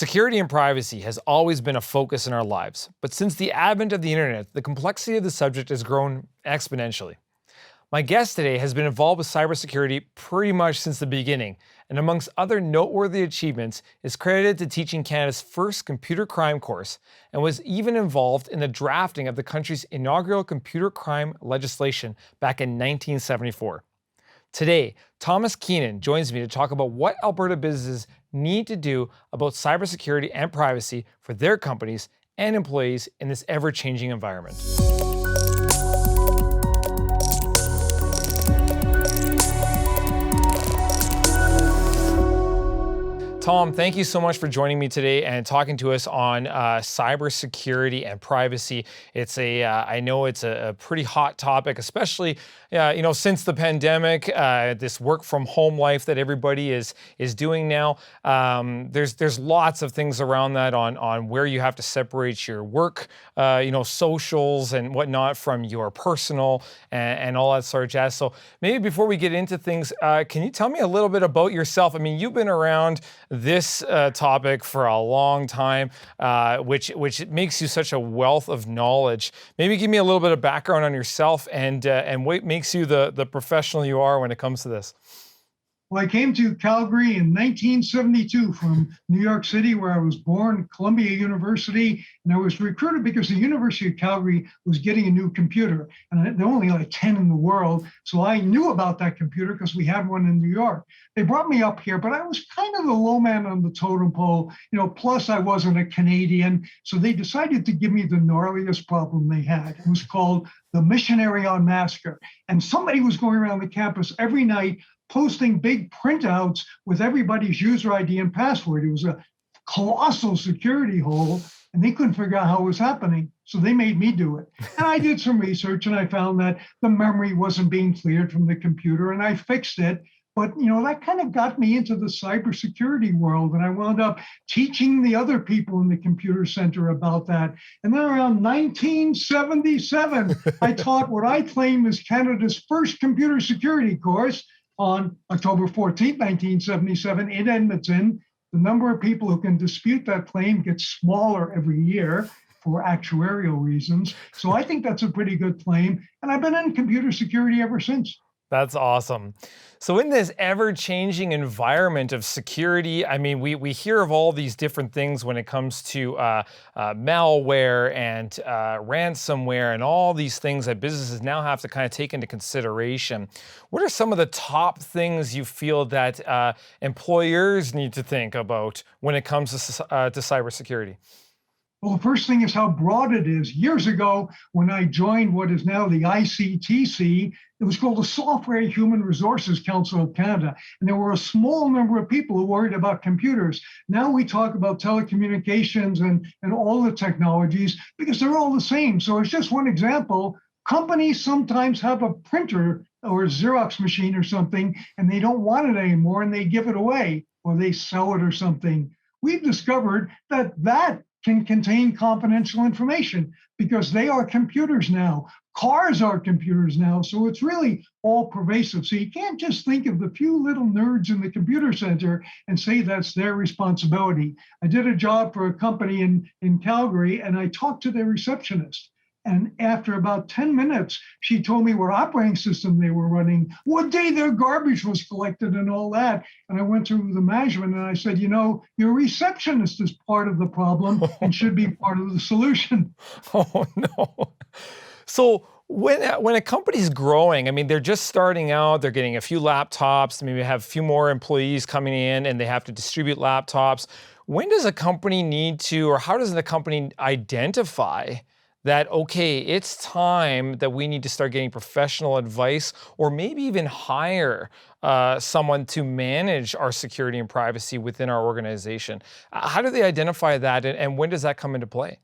Security and privacy has always been a focus in our lives, but since the advent of the internet, the complexity of the subject has grown exponentially. My guest today has been involved with cybersecurity pretty much since the beginning, and amongst other noteworthy achievements, is credited to teaching Canada's first computer crime course and was even involved in the drafting of the country's inaugural computer crime legislation back in 1974. Today, Thomas Keenan joins me to talk about what Alberta businesses need to do about cybersecurity and privacy for their companies and employees in this ever-changing environment. Tom, thank you so much for joining me today and talking to us on cybersecurity and privacy. I know it's a pretty hot topic, especially since the pandemic, this work from home life that everybody is doing now. There's lots of things around that on where you have to separate your work, socials and whatnot from your personal and all that sort of jazz. So maybe before we get into things, can you tell me a little bit about yourself? I mean, you've been around this topic for a long time, which makes you such a wealth of knowledge. Maybe give me a little bit of background on yourself and what makes you the professional you are when it comes to this. Well, I came to Calgary in 1972 from New York City, where I was born, Columbia University, and I was recruited because the University of Calgary was getting a new computer, and there were only like 10 in the world, so I knew about that computer because we had one in New York. They brought me up here, but I was kind of the low man on the totem pole, plus I wasn't a Canadian, so they decided to give me the gnarliest problem they had. It was called the Missionary on Massacre, and somebody was going around the campus every night posting big printouts with everybody's user ID and password. It was a colossal security hole, and they couldn't figure out how it was happening. So they made me do it. And I did some research, and I found that the memory wasn't being cleared from the computer, and I fixed it. But, that kind of got me into the cybersecurity world, and I wound up teaching the other people in the computer center about that. And then around 1977, I taught what I claim is Canada's first computer security course on October 14, 1977 in Edmonton. The number of people who can dispute that claim gets smaller every year for actuarial reasons. So I think that's a pretty good claim. And I've been in computer security ever since. That's awesome. So in this ever-changing environment of security, I mean, we hear of all these different things when it comes to malware and ransomware and all these things that businesses now have to kind of take into consideration. What are some of the top things you feel that employers need to think about when it comes to cybersecurity? Well, the first thing is how broad it is. Years ago, when I joined what is now the ICTC, it was called the Software Human Resources Council of Canada. And there were a small number of people who worried about computers. Now we talk about telecommunications and all the technologies because they're all the same. So it's just one example. Companies sometimes have a printer or a Xerox machine or something, and they don't want it anymore, and they give it away or they sell it or something. We've discovered that can contain confidential information because they are computers now. Cars are computers now, so it's really all pervasive. So you can't just think of the few little nerds in the computer center and say that's their responsibility. I did a job for a company in Calgary, and I talked to their receptionist. And after about 10 minutes, she told me what operating system they were running, what day their garbage was collected and all that. And I went through the management and I said, your receptionist is part of the problem and should be part of the solution. Oh, no. So when a company's growing, I mean, they're just starting out, they're getting a few laptops, maybe have a few more employees coming in and they have to distribute laptops. When does a company need to, or how does the company identify that, okay, it's time that we need to start getting professional advice or maybe even hire someone to manage our security and privacy within our organization? How do they identify that and when does that come into play?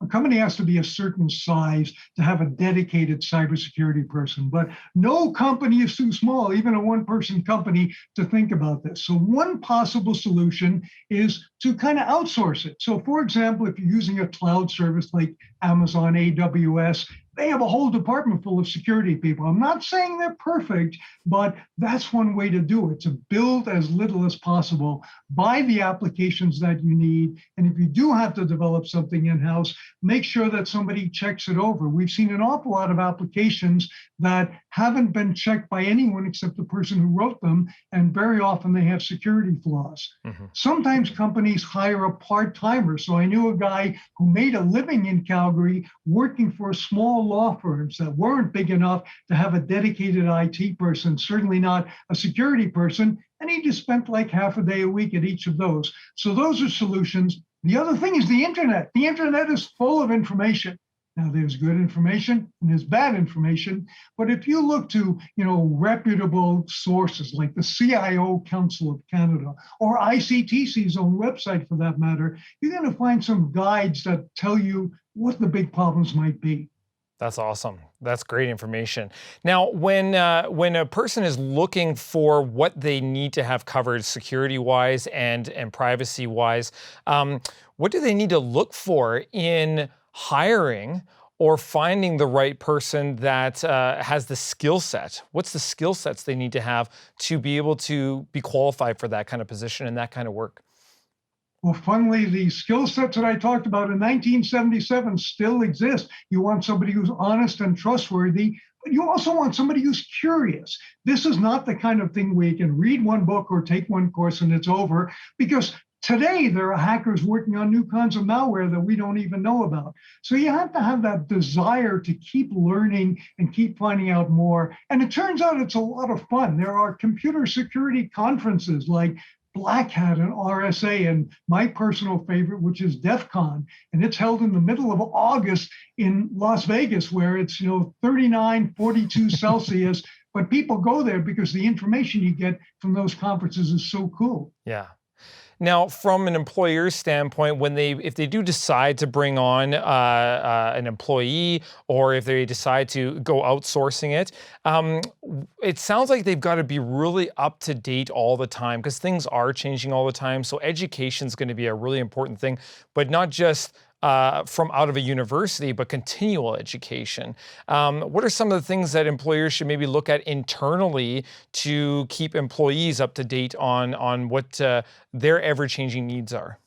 A company has to be a certain size to have a dedicated cybersecurity person, but no company is too small, even a one-person company, to think about this. So one possible solution is to kind of outsource it. So for example, if you're using a cloud service like Amazon AWS, they have a whole department full of security people. I'm not saying they're perfect, but that's one way to do it, to build as little as possible, buy the applications that you need. And if you do have to develop something in-house, make sure that somebody checks it over. We've seen an awful lot of applications that haven't been checked by anyone except the person who wrote them, and very often they have security flaws. Sometimes companies hire a part-timer. So I knew a guy who made a living in Calgary working for small law firms that weren't big enough to have a dedicated IT person, certainly not a security person, and he just spent like half a day a week at each of those. So those are solutions. The other thing is the internet. The internet is full of information. Now, there's good information and there's bad information, but if you look to, reputable sources like the CIO Council of Canada or ICTC's own website for that matter, you're going to find some guides that tell you what the big problems might be. That's awesome. That's great information. Now, when a person is looking for what they need to have covered security-wise and privacy-wise, what do they need to look for in hiring or finding the right person that has the skill set? What's the skill sets they need to have to be able to be qualified for that kind of position and that kind of work? Well, funnily, the skill sets that I talked about in 1977 still exist. You want somebody who's honest and trustworthy, but you also want somebody who's curious. This is not the kind of thing where you can read one book or take one course and it's over, because today there are hackers working on new kinds of malware that we don't even know about. So you have to have that desire to keep learning and keep finding out more. And it turns out it's a lot of fun. There are computer security conferences like Black Hat and RSA, and my personal favorite, which is DEF CON, and it's held in the middle of August in Las Vegas, where it's 39, 42 Celsius, but people go there because the information you get from those conferences is so cool. Yeah. Now, from an employer's standpoint, if they do decide to bring on an employee, or if they decide to go outsourcing it, it sounds like they've got to be really up to date all the time because things are changing all the time. So education is going to be a really important thing, but not just from out of a university, but continual education. What are some of the things that employers should maybe look at internally to keep employees up to date on what their ever-changing needs are?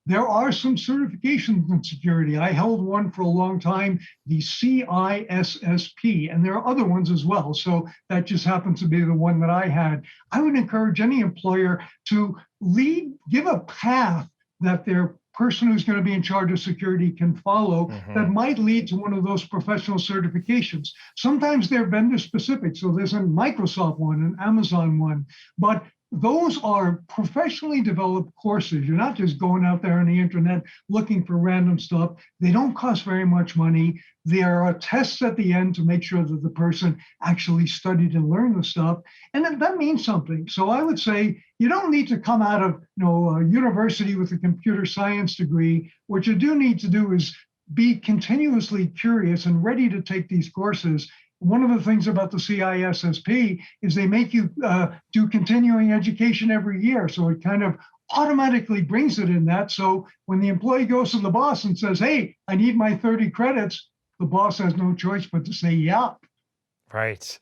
There are some certifications in security. I held one for a long time, the CISSP, and there are other ones as well. So that just happens to be the one that I had. I would encourage any employer to give a path that their person who's going to be in charge of security can follow that might lead to one of those professional certifications. Sometimes they're vendor specific. So there's a Microsoft one, an Amazon one, but those are professionally developed courses. You're not just going out there on the internet looking for random stuff. They don't cost very much money. There are tests at the end to make sure that the person actually studied and learned the stuff. And that means something. So I would say you don't need to come out of a university with a computer science degree. What you do need to do is be continuously curious and ready to take these courses. One of the things about the CISSP is they make you do continuing education every year. So it kind of automatically brings it in that. So when the employee goes to the boss and says, hey, I need my 30 credits, the boss has no choice but to say, yeah. Right.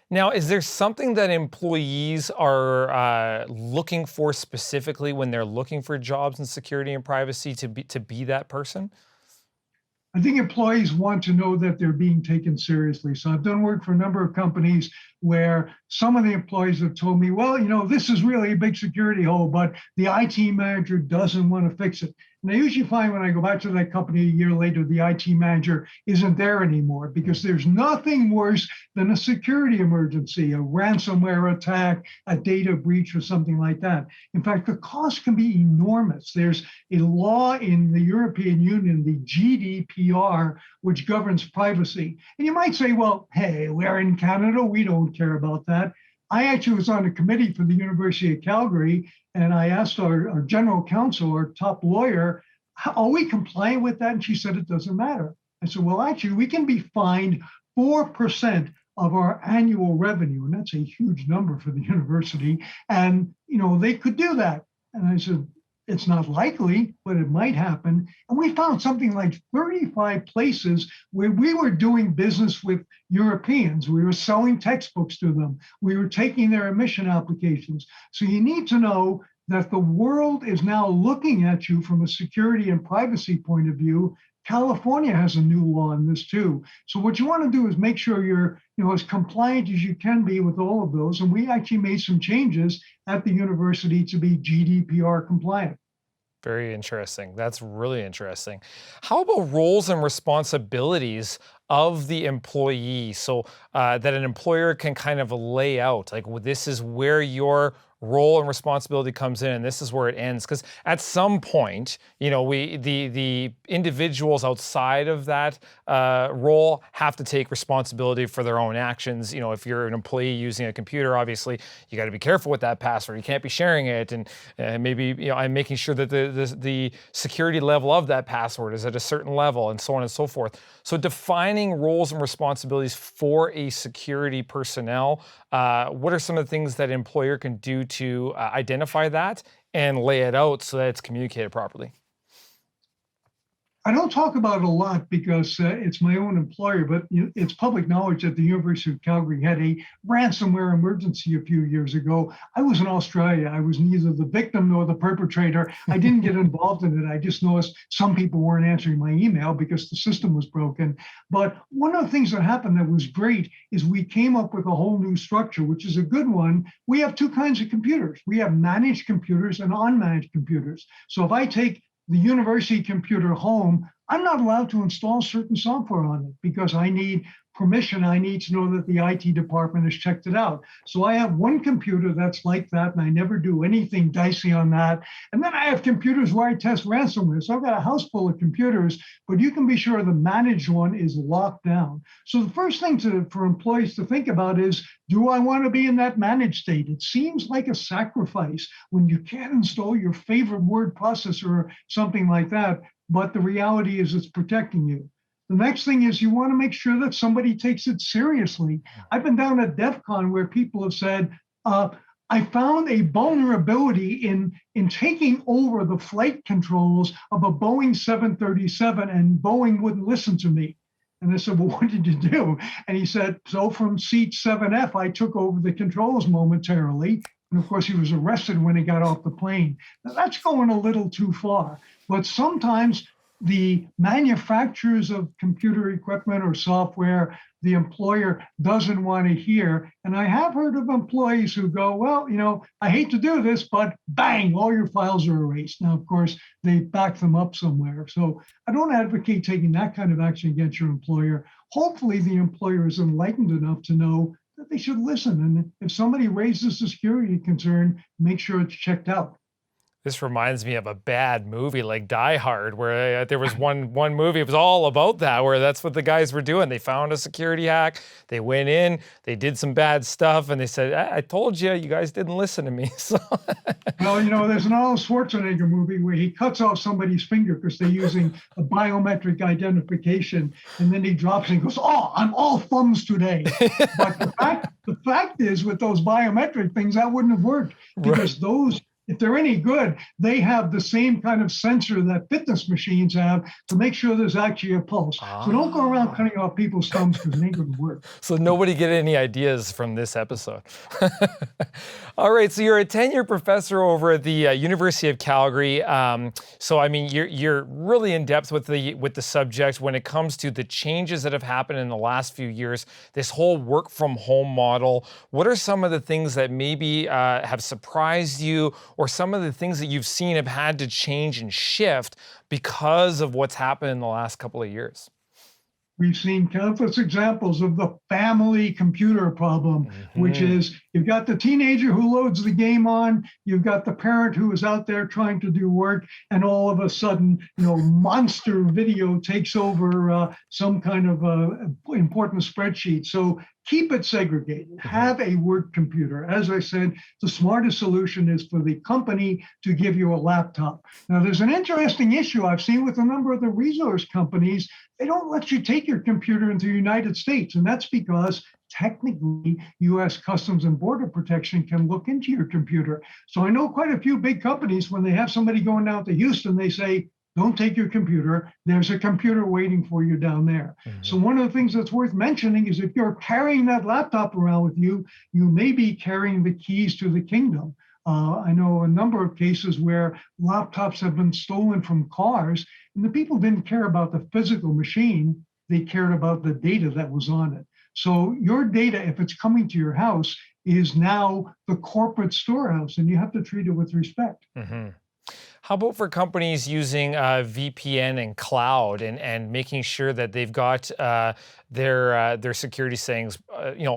Now, is there something that employees are looking for specifically when they're looking for jobs in security and privacy to be that person? I think employees want to know that they're being taken seriously. So I've done work for a number of companies where some of the employees have told me, well, this is really a big security hole, but the IT manager doesn't want to fix it. And I usually find when I go back to that company a year later, the IT manager isn't there anymore, because there's nothing worse than a security emergency, a ransomware attack, a data breach, or something like that. In fact, the cost can be enormous. There's a law in the European Union, the GDPR, which governs privacy. And you might say, well, hey, we're in Canada, we don't care about that. I actually was on a committee for the University of Calgary, and I asked our general counsel, our top lawyer, are we compliant with that? And she said, it doesn't matter. I said, well, actually, we can be fined 4% of our annual revenue, and that's a huge number for the university. And, they could do that. And I said, It's not likely, but it might happen. And we found something like 35 places where we were doing business with Europeans. We were selling textbooks to them. We were taking their admission applications. So you need to know that the world is now looking at you from a security and privacy point of view. California has a new law on this too. So what you want to do is make sure you're, as compliant as you can be with all of those. And we actually made some changes at the university to be GDPR compliant. Very interesting. That's really interesting. How about roles and responsibilities of the employee, so that an employer can kind of lay out, like, well, this is where your role and responsibility comes in, and this is where it ends? Because at some point, the individuals outside of that role have to take responsibility for their own actions. If you're an employee using a computer, obviously you got to be careful with that password. You can't be sharing it, and maybe I'm making sure that the security level of that password is at a certain level, and so on and so forth. So defining roles and responsibilities for a security personnel, what are some of the things that an employer can do to identify that and lay it out so that it's communicated properly? I don't talk about it a lot because it's my own employer, but it's public knowledge that the University of Calgary had a ransomware emergency a few years ago. I was in Australia. I was neither the victim nor the perpetrator. I didn't get involved in it. I just noticed some people weren't answering my email because the system was broken. But one of the things that happened that was great is we came up with a whole new structure, which is a good one. We have two kinds of computers. We have managed computers and unmanaged computers. So if I take the university computer home, I'm not allowed to install certain software on it because I need permission. I need to know that the IT department has checked it out. So I have one computer that's like that, and I never do anything dicey on that. And then I have computers where I test ransomware. So I've got a house full of computers, but you can be sure the managed one is locked down. So the first thing for employees to think about is, do I want to be in that managed state? It seems like a sacrifice when you can't install your favorite word processor or something like that, but the reality is it's protecting you. The next thing is you want to make sure that somebody takes it seriously. I've been down at DEF CON where people have said, I found a vulnerability in taking over the flight controls of a Boeing 737, and Boeing wouldn't listen to me. And I said, well, what did you do? And he said, so from seat 7F, I took over the controls momentarily. And of course, he was arrested when he got off the plane. Now, that's going a little too far. But sometimes the manufacturers of computer equipment or software, the employer doesn't want to hear. And I have heard of employees who go, well, I hate to do this, but bang, all your files are erased. Now, of course, they back them up somewhere. So I don't advocate taking that kind of action against your employer. Hopefully the employer is enlightened enough to know that they should listen. And if somebody raises a security concern, make sure it's checked out. This reminds me of a bad movie like Die Hard, where there was one movie, it was all about that, where that's what the guys were doing. They found a security hack, they went in, they did some bad stuff, and they said, I told you, you guys didn't listen to me. So. Well, there's an Arnold Schwarzenegger movie where he cuts off somebody's finger because they're using a biometric identification, and then he drops and goes, oh, I'm all thumbs today. But the fact is, with those biometric things, that wouldn't have worked because those, if they're any good, they have the same kind of sensor that fitness machines have to make sure there's actually a pulse. So don't go around cutting off people's thumbs because it ain't going to work. So nobody get any ideas from this episode. All right, so you're a tenure professor over at the University of Calgary. So I mean, you're really in depth with the subject when it comes to the changes that have happened in the last few years. This whole work from home model. What are some of the things that maybe have surprised you, or some of the things that you've seen have had to change and shift because of what's happened in the last couple of years? We've seen countless examples of the family computer problem, which is you've got the teenager who loads the game on, you've got the parent who is out there trying to do work, and all of a sudden, monster video takes over some kind of important spreadsheet. So keep it segregated. Have a work computer. As I said, the smartest solution is for the company to give you a laptop. Now, there's an interesting issue I've seen with a number of the resource companies. They don't let you take your computer into the United States, and that's because technically U.S. Customs and Border Protection can look into your computer. So I know quite a few big companies, when they have somebody going down to Houston, they say, don't take your computer. There's a computer waiting for you down there. So one of the things that's worth mentioning is if you're carrying that laptop around with you, you may be carrying the keys to the kingdom. I know a number of cases where laptops have been stolen from cars, and the people didn't care about the physical machine. They cared about the data that was on it. So your data, if it's coming to your house, is now the corporate storehouse, and you have to treat it with respect. How about for companies using VPN and cloud and making sure that they've got their security settings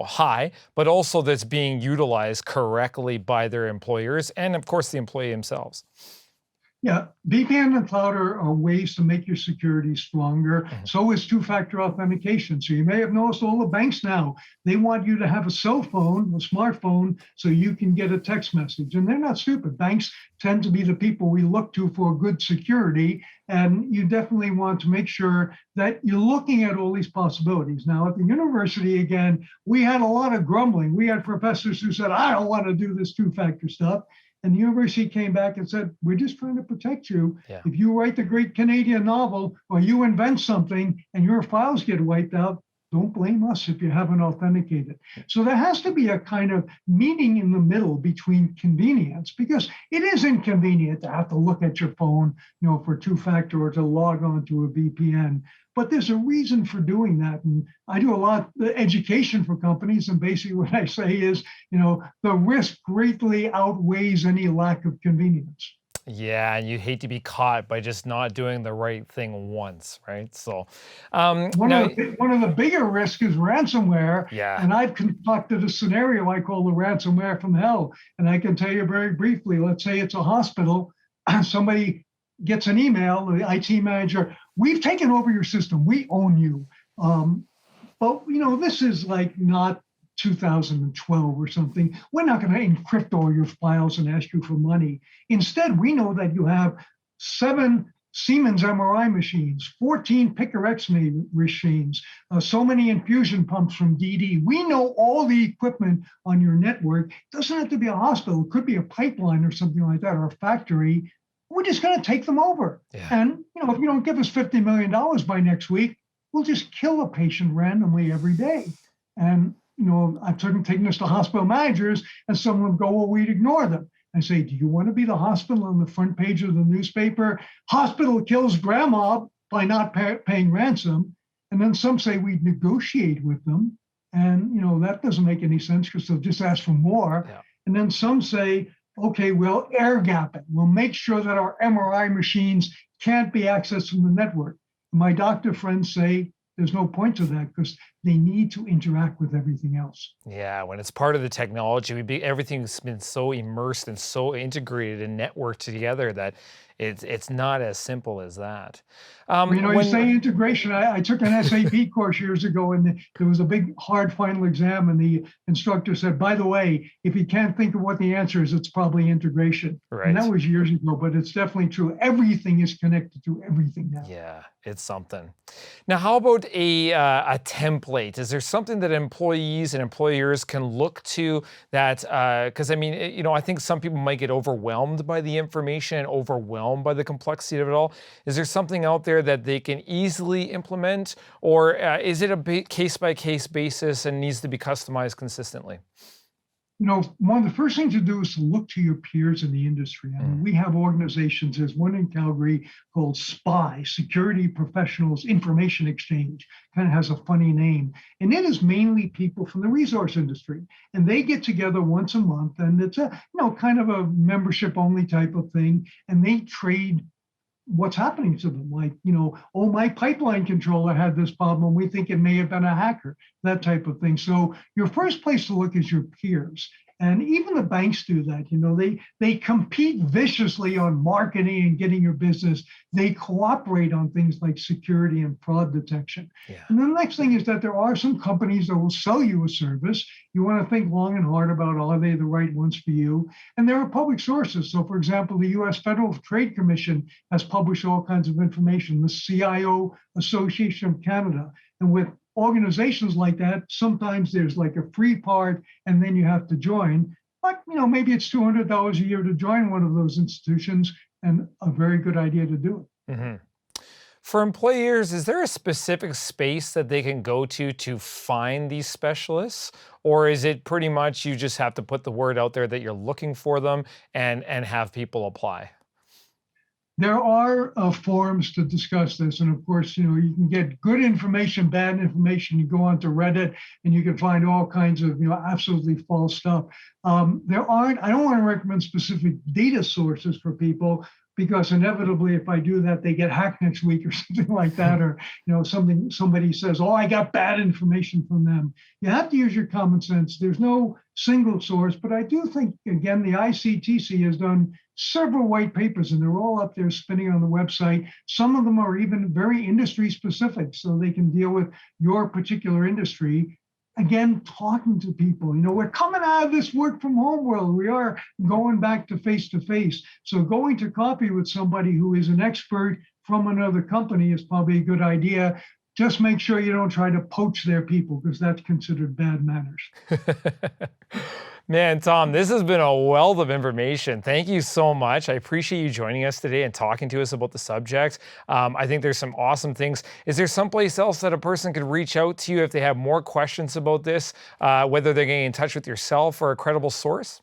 high, but also that's being utilized correctly by their employers and of course the employee themselves? Yeah, VPN and cloud are ways to make your security stronger. So is two-factor authentication. So you may have noticed all the banks now, they want you to have a cell phone, a smartphone, so you can get a text message. And they're not stupid. Banks tend to be the people we look to for good security. And you definitely want to make sure that you're looking at all these possibilities. Now, at the university, again, we had a lot of grumbling. We had professors who said, I don't want to do this two-factor stuff. And the university came back and said, we're just trying to protect you. Yeah. If you write the great Canadian novel or you invent something and your files get wiped out, don't blame us if you haven't authenticated. So there has to be a kind of meeting in the middle between convenience, because it is inconvenient to have to look at your phone, for two-factor or to log on to a VPN. But there's a reason for doing that. And I do a lot of education for companies. And basically what I say is, the risk greatly outweighs any lack of convenience. Yeah, and you hate to be caught by just not doing the right thing once, right? So, one of the bigger risks is ransomware. Yeah. And I've concocted a scenario I call the ransomware from hell. And I can tell you very briefly, let's say it's a hospital, somebody gets an email, the IT manager, we've taken over your system, we own you. But this is like not 2012 or something. We're not going to encrypt all your files and ask you for money. Instead, we know that you have 7 Siemens MRI machines, 14 Picker X-ray machines, so many infusion pumps from DD. We know all the equipment on your network. It doesn't have to be a hospital. It could be a pipeline or something like that, or a factory. We're just going to take them over. Yeah. And if you don't give us $50 million by next week, we'll just kill a patient randomly every day. And I've taken this to hospital managers, and some of them go, well, we'd ignore them. I say, do you want to be the hospital on the front page of the newspaper? Hospital kills grandma by not paying ransom. And then some say we'd negotiate with them. And, that doesn't make any sense because they'll just ask for more. Yeah. And then some say, okay, we'll air gap it. We'll make sure that our MRI machines can't be accessed from the network. My doctor friends say, there's no point to that because they need to interact with everything else. Yeah, when it's part of the technology, everything's been so immersed and so integrated and networked together that it's not as simple as that. You say integration. I took an SAP course years ago, and there was a big hard final exam, and the instructor said, by the way, if you can't think of what the answer is, it's probably integration. Right. And that was years ago, but it's definitely true. Everything is connected to everything now. Yeah, it's something. Now, how about a template? Is there something that employees and employers can look to that, because I think some people might get overwhelmed by the information and overwhelmed by the complexity of it all. Is there something out there that they can easily implement, or is it a case-by-case basis and needs to be customized consistently? One of the first things to do is to look to your peers in the industry. We have organizations, there's one in Calgary called SPI, Security Professionals Information Exchange, kind of has a funny name. And it is mainly people from the resource industry. And they get together once a month, and it's a, kind of a membership only type of thing. And they trade what's happening to them. Like, oh, my pipeline controller had this problem. We think it may have been a hacker, that type of thing. So your first place to look is your peers. And even the banks do that. They compete viciously on marketing and getting your business. They cooperate on things like security and fraud detection. Yeah. And the next thing is that there are some companies that will sell you a service. You want to think long and hard about, are they the right ones for you? And there are public sources. So, for example, the U.S. Federal Trade Commission has published all kinds of information, the CIO Association of Canada. And with organizations like that, sometimes there's like a free part and then you have to join. But maybe it's $200 a year to join one of those institutions, and a very good idea to do it. Mm-hmm. For employers, is there a specific space that they can go to find these specialists? Or is it pretty much you just have to put the word out there that you're looking for them and have people apply? There are forums to discuss this, and of course, you can get good information, bad information. You go onto Reddit, and you can find all kinds of absolutely false stuff. There aren't. I don't want to recommend specific data sources for people, because inevitably, if I do that, they get hacked next week or something like that, or somebody says, "Oh, I got bad information from them." You have to use your common sense. There's no single source, but I do think, again, the ICTC has done several white papers, and they're all up there spinning on the website. Some of them are even very industry specific, so they can deal with your particular industry. Again, talking to people. We're coming out of this work from home world. We are going back to face. So going to coffee with somebody who is an expert from another company is probably a good idea. Just make sure you don't try to poach their people, because that's considered bad manners. Man, Tom, this has been a wealth of information. Thank you so much. I appreciate you joining us today and talking to us about the subject. I think there's some awesome things. Is there someplace else that a person could reach out to you if they have more questions about this, whether they're getting in touch with yourself or a credible source?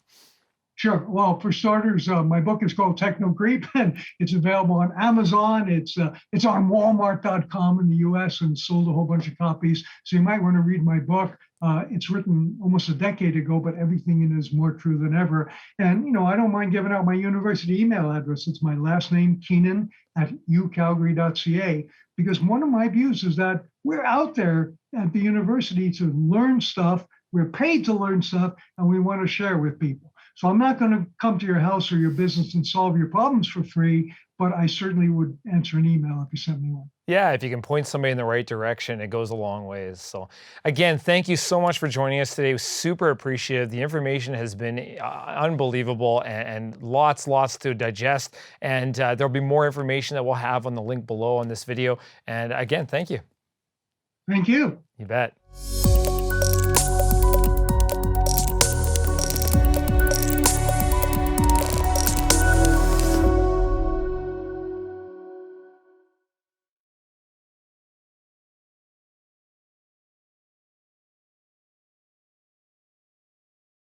Sure. Well, for starters, my book is called Techno Creep, and it's available on Amazon. It's on Walmart.com in the U.S. and sold a whole bunch of copies. So you might want to read my book. It's written almost a decade ago, but everything in it is more true than ever. And I don't mind giving out my university email address. It's my last name, Keenan, at ucalgary.ca. Because one of my views is that we're out there at the university to learn stuff. We're paid to learn stuff, and we want to share with people. So I'm not going to come to your house or your business and solve your problems for free, but I certainly would answer an email if you sent me one. Yeah, if you can point somebody in the right direction, it goes a long ways. So again, thank you so much for joining us today. Super appreciative. The information has been unbelievable and lots to digest. And there'll be more information that we'll have on the link below on this video. And again, thank you. Thank you. You bet.